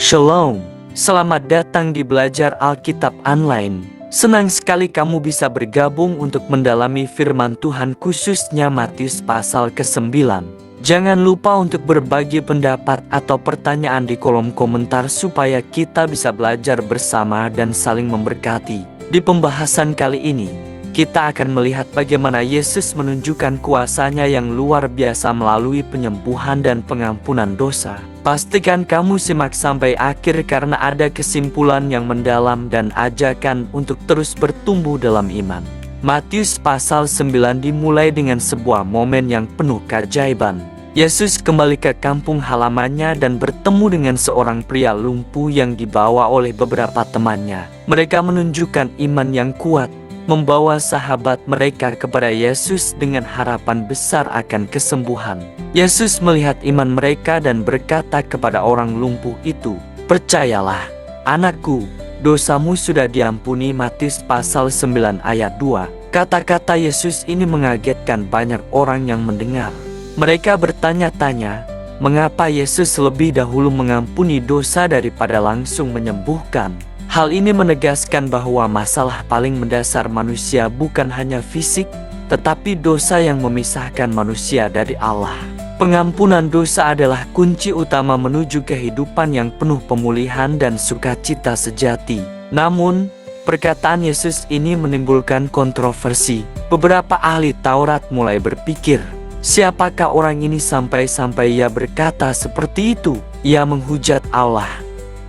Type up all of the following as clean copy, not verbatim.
Shalom, selamat datang di Belajar Alkitab Online. Senang sekali kamu bisa bergabung untuk mendalami firman Tuhan, khususnya Matius pasal ke-9. Jangan lupa untuk berbagi pendapat atau pertanyaan di kolom komentar supaya kita bisa belajar bersama dan saling memberkati. Di pembahasan kali ini, kita akan melihat bagaimana Yesus menunjukkan kuasa-Nya yang luar biasa melalui penyembuhan dan pengampunan dosa. Pastikan kamu simak sampai akhir karena ada kesimpulan yang mendalam dan ajakan untuk terus bertumbuh dalam iman. Matius pasal 9 dimulai dengan sebuah momen yang penuh keajaiban. Yesus kembali ke kampung halamannya dan bertemu dengan seorang pria lumpuh yang dibawa oleh beberapa temannya. Mereka menunjukkan iman yang kuat, membawa sahabat mereka kepada Yesus dengan harapan besar akan kesembuhan. Yesus melihat iman mereka dan berkata kepada orang lumpuh itu, "Percayalah, anakku, dosamu sudah diampuni." Matius pasal 9 ayat 2. Kata-kata Yesus ini mengagetkan banyak orang yang mendengar. Mereka bertanya-tanya, mengapa Yesus lebih dahulu mengampuni dosa daripada langsung menyembuhkan? Hal ini menegaskan bahwa masalah paling mendasar manusia bukan hanya fisik, tetapi dosa yang memisahkan manusia dari Allah. Pengampunan dosa adalah kunci utama menuju kehidupan yang penuh pemulihan dan sukacita sejati. Namun, perkataan Yesus ini menimbulkan kontroversi. Beberapa ahli Taurat mulai berpikir, siapakah orang ini sampai-sampai ia berkata seperti itu? Ia menghujat Allah.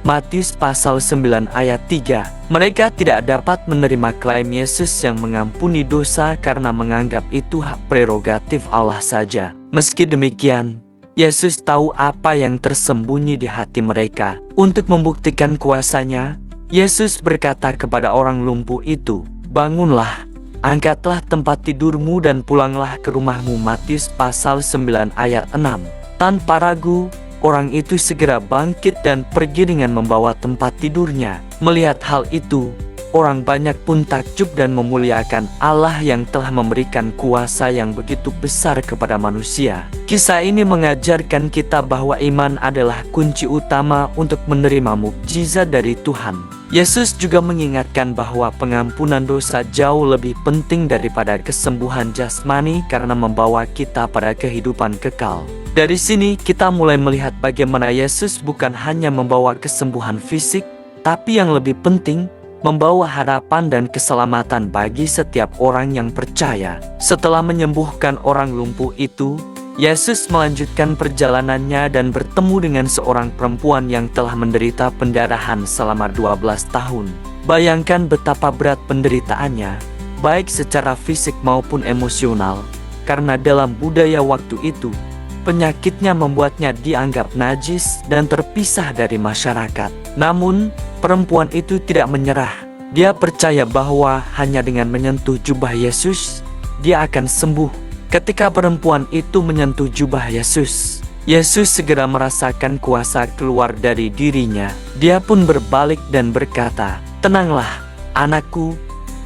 Matius pasal 9 ayat 3. Mereka tidak dapat menerima klaim Yesus yang mengampuni dosa karena menganggap itu hak prerogatif Allah saja. Meski demikian, Yesus tahu apa yang tersembunyi di hati mereka. Untuk membuktikan kuasa-Nya, Yesus berkata kepada orang lumpuh itu, "Bangunlah, angkatlah tempat tidurmu dan pulanglah ke rumahmu." Matius pasal 9 ayat 6. Tanpa ragu, orang itu segera bangkit dan pergi dengan membawa tempat tidurnya. Melihat hal itu, orang banyak pun takjub dan memuliakan Allah yang telah memberikan kuasa yang begitu besar kepada manusia. Kisah ini mengajarkan kita bahwa iman adalah kunci utama untuk menerima mukjizat dari Tuhan. Yesus juga mengingatkan bahwa pengampunan dosa jauh lebih penting daripada kesembuhan jasmani karena membawa kita pada kehidupan kekal. Dari sini kita mulai melihat bagaimana Yesus bukan hanya membawa kesembuhan fisik, tapi yang lebih penting, membawa harapan dan keselamatan bagi setiap orang yang percaya. Setelah menyembuhkan orang lumpuh itu, Yesus melanjutkan perjalanannya dan bertemu dengan seorang perempuan yang telah menderita pendarahan selama 12 tahun. Bayangkan betapa berat penderitaannya, baik secara fisik maupun emosional, karena dalam budaya waktu itu, penyakitnya membuatnya dianggap najis dan terpisah dari masyarakat. Namun, perempuan itu tidak menyerah. Dia percaya bahwa hanya dengan menyentuh jubah Yesus, dia akan sembuh. Ketika perempuan itu menyentuh jubah Yesus, Yesus segera merasakan kuasa keluar dari dirinya. Dia pun berbalik dan berkata, "Tenanglah, anakku,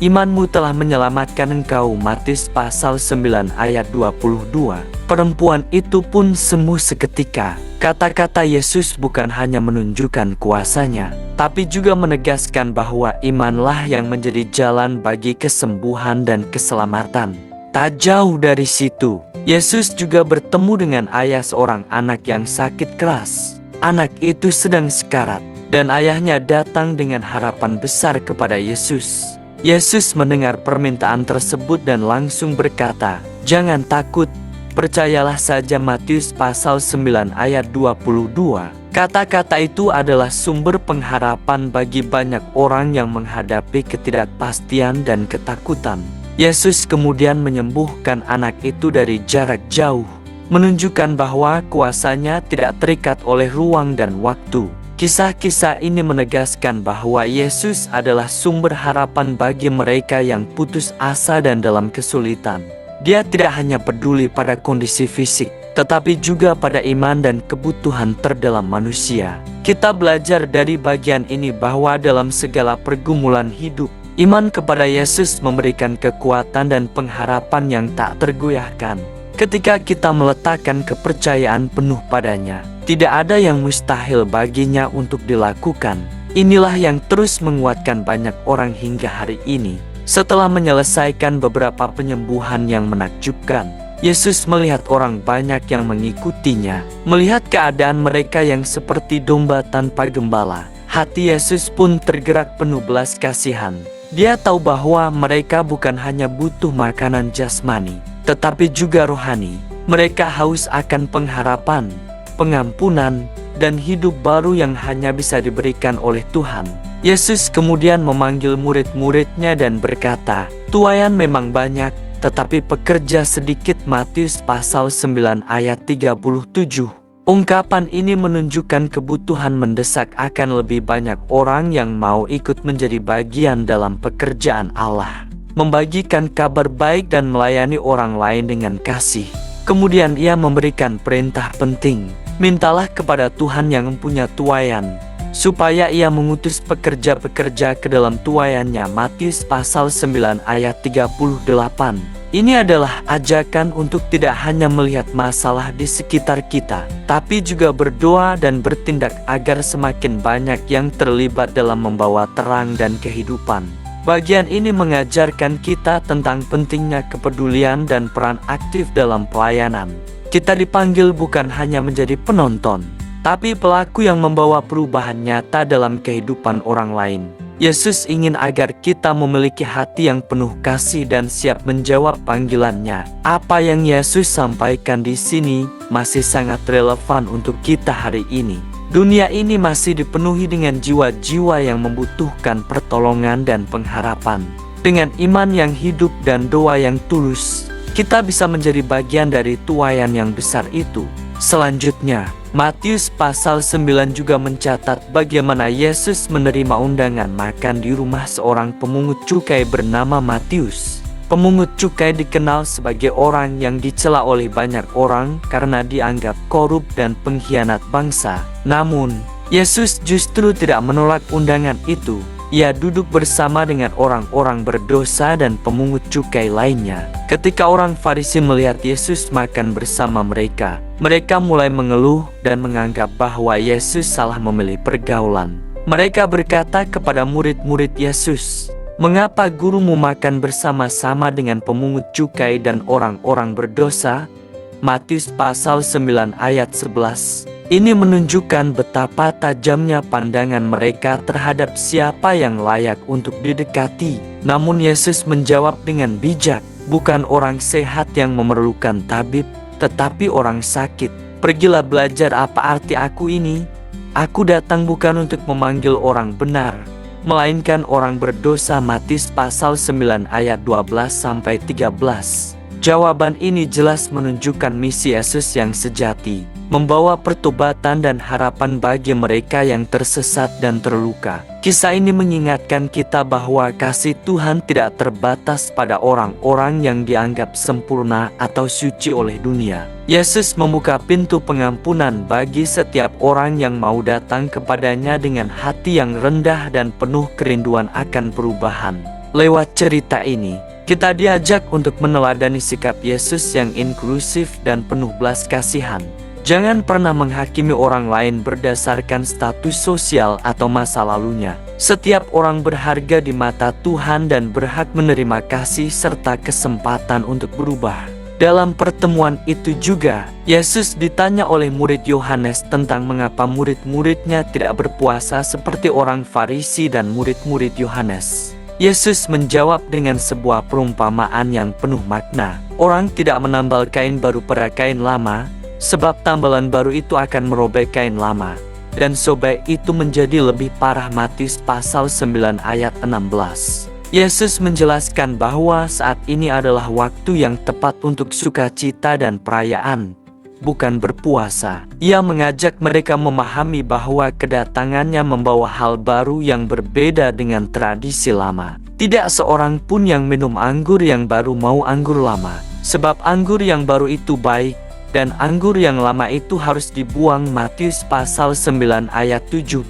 imanmu telah menyelamatkan engkau." Matius pasal 9 ayat 22. Perempuan itu pun sembuh seketika. Kata-kata Yesus bukan hanya menunjukkan kuasa-Nya, tapi juga menegaskan bahwa imanlah yang menjadi jalan bagi kesembuhan dan keselamatan. Tak jauh dari situ, Yesus juga bertemu dengan ayah seorang anak yang sakit keras. Anak itu sedang sekarat, dan ayahnya datang dengan harapan besar kepada Yesus. Yesus mendengar permintaan tersebut dan langsung berkata, "Jangan takut, percayalah saja." Matius pasal 9 ayat 22. Kata-kata itu adalah sumber pengharapan bagi banyak orang yang menghadapi ketidakpastian dan ketakutan. Yesus kemudian menyembuhkan anak itu dari jarak jauh, menunjukkan bahwa kuasa-Nya tidak terikat oleh ruang dan waktu. Kisah-kisah ini menegaskan bahwa Yesus adalah sumber harapan bagi mereka yang putus asa dan dalam kesulitan. Dia tidak hanya peduli pada kondisi fisik, tetapi juga pada iman dan kebutuhan terdalam manusia. Kita belajar dari bagian ini bahwa dalam segala pergumulan hidup, iman kepada Yesus memberikan kekuatan dan pengharapan yang tak tergoyahkan. Ketika kita meletakkan kepercayaan penuh padanya, Tidak ada yang mustahil baginya untuk dilakukan. Inilah yang terus menguatkan banyak orang hingga hari ini. Setelah menyelesaikan beberapa penyembuhan yang menakjubkan, Yesus melihat orang banyak yang mengikutinya. Melihat keadaan mereka yang seperti domba tanpa gembala, hati Yesus pun tergerak penuh belas kasihan. Dia tahu bahwa mereka bukan hanya butuh makanan jasmani, tetapi juga rohani. Mereka haus akan pengharapan, pengampunan, dan hidup baru yang hanya bisa diberikan oleh Tuhan. Yesus kemudian memanggil murid-muridnya dan berkata, "Tuaian memang banyak, tetapi pekerja sedikit." Matius pasal 9 ayat 37. Ungkapan ini menunjukkan kebutuhan mendesak akan lebih banyak orang yang mau ikut menjadi bagian dalam pekerjaan Allah, membagikan kabar baik dan melayani orang lain dengan kasih. Kemudian ia memberikan perintah penting, "Mintalah kepada Tuhan yang mempunyai tuaian, supaya ia mengutus pekerja-pekerja ke dalam tuaiannya." Matius pasal 9 ayat 38. Ini adalah ajakan untuk tidak hanya melihat masalah di sekitar kita, tapi juga berdoa dan bertindak agar semakin banyak yang terlibat dalam membawa terang dan kehidupan. Bagian ini mengajarkan kita tentang pentingnya kepedulian dan peran aktif dalam pelayanan. Kita dipanggil bukan hanya menjadi penonton, tapi pelaku yang membawa perubahan nyata dalam kehidupan orang lain. Yesus ingin agar kita memiliki hati yang penuh kasih dan siap menjawab panggilannya. Apa yang Yesus sampaikan di sini masih sangat relevan untuk kita hari ini. Dunia ini masih dipenuhi dengan jiwa-jiwa yang membutuhkan pertolongan dan pengharapan. Dengan iman yang hidup dan doa yang tulus, kita bisa menjadi bagian dari tuaian yang besar itu. Selanjutnya, Matius pasal 9 juga mencatat bagaimana Yesus menerima undangan makan di rumah seorang pemungut cukai bernama Matius. Pemungut cukai dikenal sebagai orang yang dicela oleh banyak orang karena dianggap korup dan pengkhianat bangsa. Namun, Yesus justru tidak menolak undangan itu. Ia duduk bersama dengan orang-orang berdosa dan pemungut cukai lainnya. Ketika orang Farisi melihat Yesus makan bersama mereka, mereka mulai mengeluh dan menganggap bahwa Yesus salah memilih pergaulan. Mereka berkata kepada murid-murid Yesus, "Mengapa gurumu makan bersama-sama dengan pemungut cukai dan orang-orang berdosa?" Matius pasal 9 ayat 11. Ini menunjukkan betapa tajamnya pandangan mereka terhadap siapa yang layak untuk didekati. Namun Yesus menjawab dengan bijak, "Bukan orang sehat yang memerlukan tabib, tetapi orang sakit. Pergilah belajar apa arti aku ini. Aku datang bukan untuk memanggil orang benar, melainkan orang berdosa." Matius pasal 9 ayat 12-13. Jawaban ini jelas menunjukkan misi Yesus yang sejati, membawa pertobatan dan harapan bagi mereka yang tersesat dan terluka. Kisah ini mengingatkan kita bahwa kasih Tuhan tidak terbatas pada orang-orang yang dianggap sempurna atau suci oleh dunia. Yesus membuka pintu pengampunan bagi setiap orang yang mau datang kepadanya dengan hati yang rendah dan penuh kerinduan akan perubahan. Lewat cerita ini, kita diajak untuk meneladani sikap Yesus yang inklusif dan penuh belas kasihan. Jangan pernah menghakimi orang lain berdasarkan status sosial atau masa lalunya. Setiap orang berharga di mata Tuhan dan berhak menerima kasih serta kesempatan untuk berubah. Dalam pertemuan itu juga, Yesus ditanya oleh murid Yohanes tentang mengapa murid-muridnya tidak berpuasa seperti orang Farisi dan murid-murid Yohanes. Yesus menjawab dengan sebuah perumpamaan yang penuh makna. Orang tidak menambal kain baru pada kain lama, sebab tambalan baru itu akan merobek kain lama, dan sobek itu menjadi lebih parah. Matius pasal 9 ayat 16. Yesus menjelaskan bahwa saat ini adalah waktu yang tepat untuk sukacita dan perayaan, bukan berpuasa. Ia mengajak mereka memahami bahwa kedatangannya membawa hal baru yang berbeda dengan tradisi lama. Tidak seorang pun yang minum anggur yang baru mau anggur lama, sebab anggur yang baru itu baik, dan anggur yang lama itu harus dibuang. Matius pasal 9 ayat 17.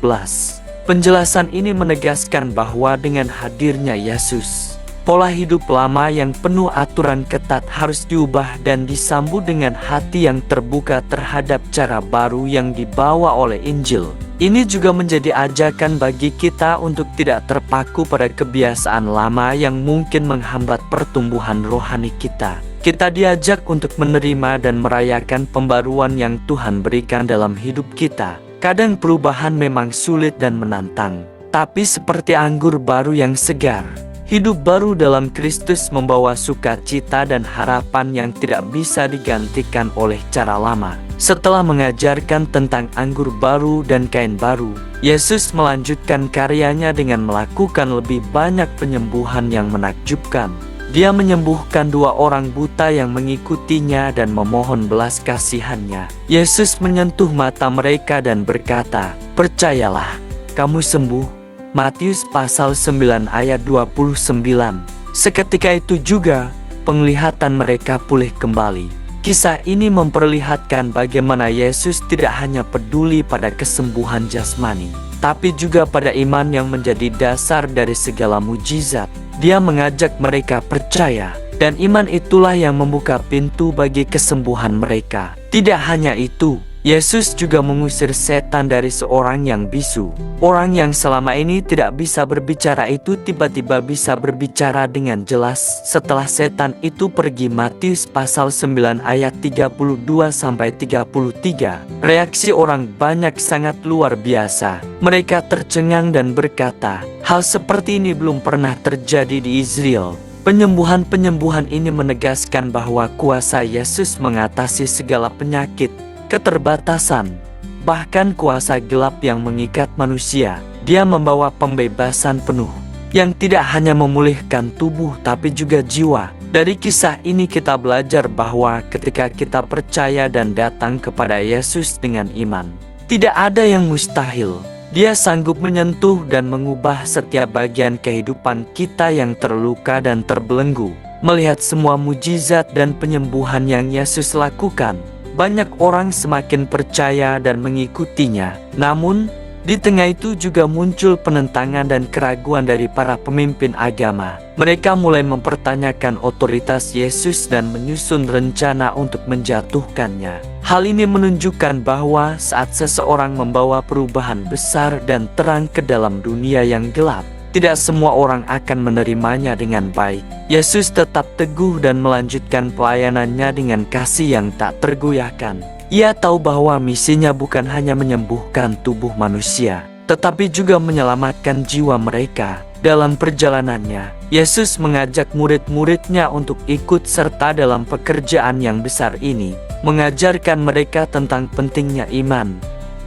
Penjelasan ini menegaskan bahwa dengan hadirnya Yesus, Pola hidup lama yang penuh aturan ketat harus diubah dan disambut dengan hati yang terbuka terhadap cara baru yang dibawa oleh Injil. Ini juga menjadi ajakan bagi kita untuk tidak terpaku pada kebiasaan lama yang mungkin menghambat pertumbuhan rohani kita. Kita diajak untuk menerima dan merayakan pembaruan yang Tuhan berikan dalam hidup kita. Kadang perubahan memang sulit dan menantang, tapi seperti anggur baru yang segar, hidup baru dalam Kristus membawa sukacita dan harapan yang tidak bisa digantikan oleh cara lama. Setelah mengajarkan tentang anggur baru dan kain baru, Yesus melanjutkan karyanya dengan melakukan lebih banyak penyembuhan yang menakjubkan. Dia menyembuhkan 2 orang buta yang mengikutinya dan memohon belas kasihannya. Yesus menyentuh mata mereka dan berkata, "Percayalah, kamu sembuh." Matius pasal 9 ayat 29. Seketika itu juga, penglihatan mereka pulih kembali. Kisah ini memperlihatkan bagaimana Yesus tidak hanya peduli pada kesembuhan jasmani, tapi juga pada iman yang menjadi dasar dari segala mujizat. Dia mengajak mereka percaya, dan iman itulah yang membuka pintu bagi kesembuhan mereka. Tidak hanya itu, Yesus juga mengusir setan dari seorang yang bisu. Orang yang selama ini tidak bisa berbicara itu tiba-tiba bisa berbicara dengan jelas setelah setan itu pergi. Matius pasal 9 ayat 32-33. Reaksi orang banyak sangat luar biasa. Mereka tercengang dan berkata, "Hal seperti ini belum pernah terjadi di Israel." Penyembuhan-penyembuhan ini menegaskan bahwa kuasa Yesus mengatasi segala penyakit, keterbatasan, bahkan kuasa gelap yang mengikat manusia. Dia membawa pembebasan penuh yang tidak hanya memulihkan tubuh tapi juga jiwa. Dari kisah ini kita belajar bahwa ketika kita percaya dan datang kepada Yesus dengan iman, tidak ada yang mustahil. Dia sanggup menyentuh dan mengubah setiap bagian kehidupan kita yang terluka dan terbelenggu. Melihat semua mujizat dan penyembuhan yang Yesus lakukan, banyak orang semakin percaya dan mengikutinya. Namun, di tengah itu juga muncul penentangan dan keraguan dari para pemimpin agama. Mereka mulai mempertanyakan otoritas Yesus dan menyusun rencana untuk menjatuhkannya. Hal ini menunjukkan bahwa saat seseorang membawa perubahan besar dan terang ke dalam dunia yang gelap, tidak semua orang akan menerimanya dengan baik. Yesus tetap teguh dan melanjutkan pelayanannya dengan kasih yang tak tergoyahkan. Ia tahu bahwa misinya bukan hanya menyembuhkan tubuh manusia, tetapi juga menyelamatkan jiwa mereka. Dalam perjalanannya, Yesus mengajak murid-muridnya untuk ikut serta dalam pekerjaan yang besar ini, mengajarkan mereka tentang pentingnya iman,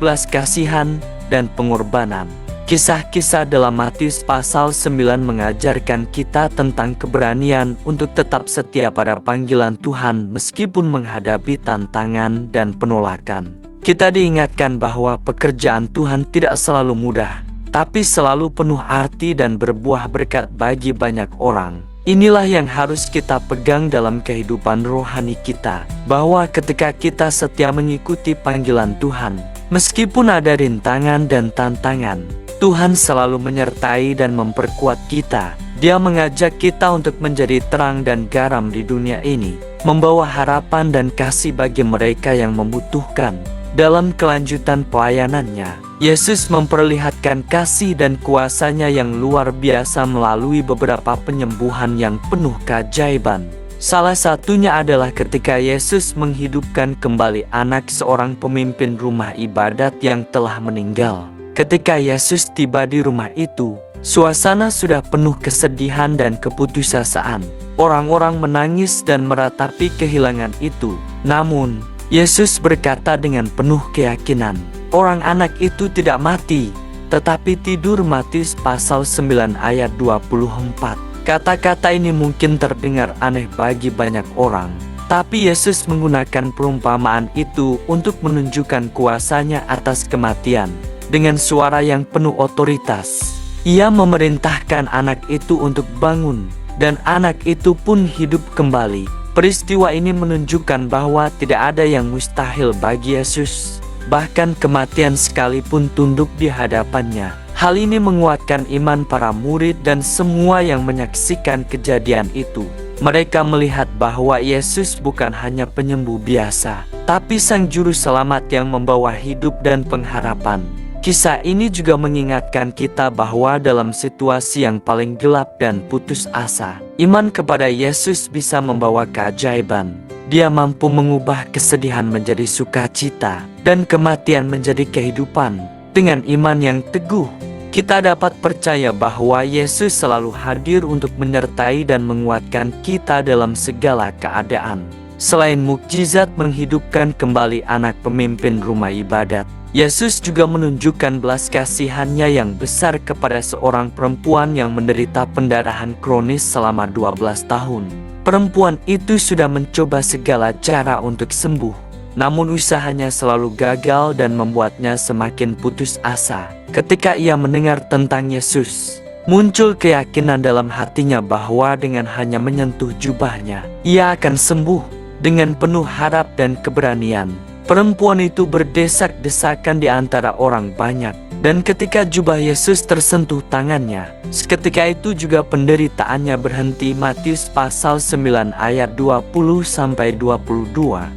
belas kasihan, dan pengorbanan. Kisah-kisah dalam Matius pasal 9 mengajarkan kita tentang keberanian untuk tetap setia pada panggilan Tuhan meskipun menghadapi tantangan dan penolakan. Kita diingatkan bahwa pekerjaan Tuhan tidak selalu mudah, tapi selalu penuh arti dan berbuah berkat bagi banyak orang. Inilah yang harus kita pegang dalam kehidupan rohani kita, bahwa ketika kita setia mengikuti panggilan Tuhan, meskipun ada rintangan dan tantangan, Tuhan selalu menyertai dan memperkuat kita. Dia mengajak kita untuk menjadi terang dan garam di dunia ini, membawa harapan dan kasih bagi mereka yang membutuhkan. Dalam kelanjutan pelayanannya, Yesus memperlihatkan kasih dan kuasa-Nya yang luar biasa melalui beberapa penyembuhan yang penuh keajaiban. Salah satunya adalah ketika Yesus menghidupkan kembali anak seorang pemimpin rumah ibadat yang telah meninggal. Ketika Yesus tiba di rumah itu, suasana sudah penuh kesedihan dan keputusasaan. Orang-orang menangis dan meratapi kehilangan itu. Namun, Yesus berkata dengan penuh keyakinan, "Orang anak itu tidak mati, tetapi tidur." Matius pasal 9 ayat 24. Kata-kata ini mungkin terdengar aneh bagi banyak orang, tapi Yesus menggunakan perumpamaan itu untuk menunjukkan kuasa-Nya atas kematian. Dengan suara yang penuh otoritas, Ia memerintahkan anak itu untuk bangun, dan anak itu pun hidup kembali. Peristiwa ini menunjukkan bahwa tidak ada yang mustahil bagi Yesus. Bahkan kematian sekalipun tunduk di hadapannya. Hal ini menguatkan iman para murid dan semua yang menyaksikan kejadian itu. Mereka melihat bahwa Yesus bukan hanya penyembuh biasa, tapi Sang Juru Selamat yang membawa hidup dan pengharapan. Kisah ini juga mengingatkan kita bahwa dalam situasi yang paling gelap dan putus asa, iman kepada Yesus bisa membawa keajaiban. Dia mampu mengubah kesedihan menjadi sukacita dan kematian menjadi kehidupan. Dengan iman yang teguh, kita dapat percaya bahwa Yesus selalu hadir untuk menyertai dan menguatkan kita dalam segala keadaan. Selain mukjizat menghidupkan kembali anak pemimpin rumah ibadat, Yesus juga menunjukkan belas kasihannya yang besar kepada seorang perempuan yang menderita pendarahan kronis selama 12 tahun. Perempuan itu sudah mencoba segala cara untuk sembuh, namun usahanya selalu gagal dan membuatnya semakin putus asa. Ketika ia mendengar tentang Yesus, muncul keyakinan dalam hatinya bahwa dengan hanya menyentuh jubahnya, ia akan sembuh. Dengan penuh harap dan keberanian, perempuan itu berdesak-desakan di antara orang banyak. Dan ketika jubah Yesus tersentuh tangannya, seketika itu juga penderitaannya berhenti. Matius pasal 9 ayat 20-22.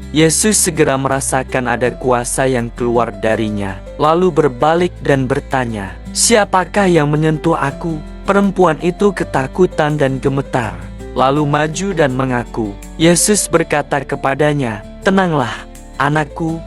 Yesus segera merasakan ada kuasa yang keluar darinya, lalu berbalik dan bertanya, "Siapakah yang menyentuh aku?" Perempuan itu ketakutan dan gemetar, lalu maju dan mengaku. Yesus berkata kepadanya, "Tenanglah, anakku,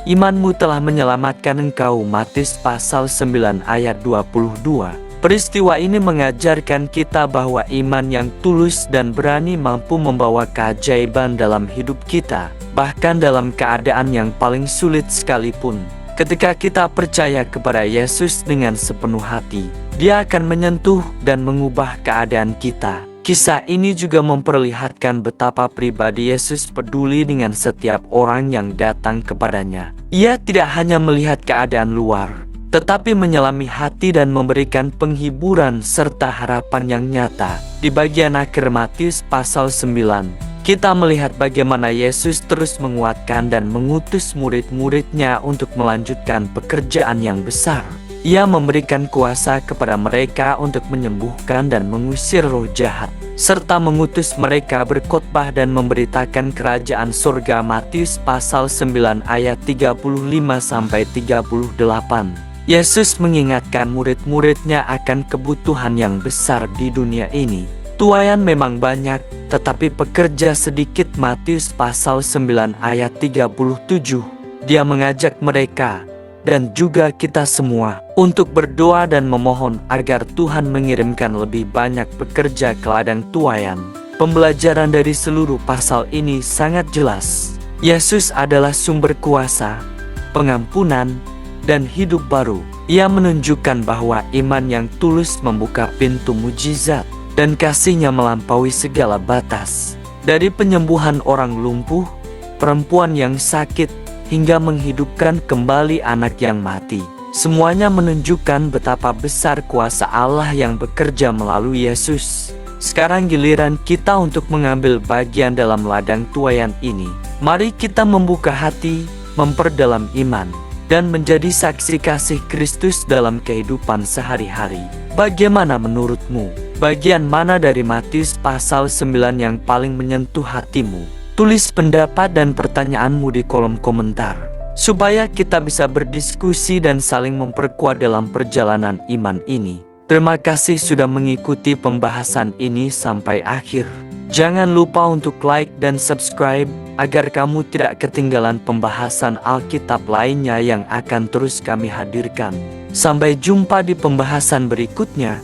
imanmu telah menyelamatkan engkau." Matius pasal 9 ayat 22. Peristiwa ini mengajarkan kita bahwa iman yang tulus dan berani mampu membawa keajaiban dalam hidup kita, bahkan dalam keadaan yang paling sulit sekalipun. Ketika kita percaya kepada Yesus dengan sepenuh hati, Dia akan menyentuh dan mengubah keadaan kita. Kisah ini juga memperlihatkan betapa pribadi Yesus peduli dengan setiap orang yang datang kepadanya. Ia tidak hanya melihat keadaan luar, tetapi menyelami hati dan memberikan penghiburan serta harapan yang nyata. Di bagian akhir Matius pasal 9, kita melihat bagaimana Yesus terus menguatkan dan mengutus murid-muridnya untuk melanjutkan pekerjaan yang besar. Ia memberikan kuasa kepada mereka untuk menyembuhkan dan mengusir roh jahat, serta mengutus mereka berkhotbah dan memberitakan kerajaan surga. Matius pasal 9 ayat 35-38. Yesus mengingatkan murid-muridnya akan kebutuhan yang besar di dunia ini. Tuaian memang banyak, tetapi pekerja sedikit. Matius pasal 9 ayat 37. Dia mengajak mereka dan juga kita semua untuk berdoa dan memohon agar Tuhan mengirimkan lebih banyak pekerja ke ladang tuaian. Pembelajaran dari seluruh pasal ini sangat jelas. Yesus adalah sumber kuasa, pengampunan, dan hidup baru. Ia menunjukkan bahwa iman yang tulus membuka pintu mujizat, dan kasih-Nya melampaui segala batas. Dari penyembuhan orang lumpuh, perempuan yang sakit, hingga menghidupkan kembali anak yang mati. Semuanya menunjukkan betapa besar kuasa Allah yang bekerja melalui Yesus. Sekarang giliran kita untuk mengambil bagian dalam ladang tuaian ini. Mari kita membuka hati, memperdalam iman, dan menjadi saksi kasih Kristus dalam kehidupan sehari-hari. Bagaimana menurutmu? Bagian mana dari Matius pasal 9 yang paling menyentuh hatimu? Tulis pendapat dan pertanyaanmu di kolom komentar, supaya kita bisa berdiskusi dan saling memperkuat dalam perjalanan iman ini. Terima kasih sudah mengikuti pembahasan ini sampai akhir. Jangan lupa untuk like dan subscribe, agar kamu tidak ketinggalan pembahasan Alkitab lainnya yang akan terus kami hadirkan. Sampai jumpa di pembahasan berikutnya.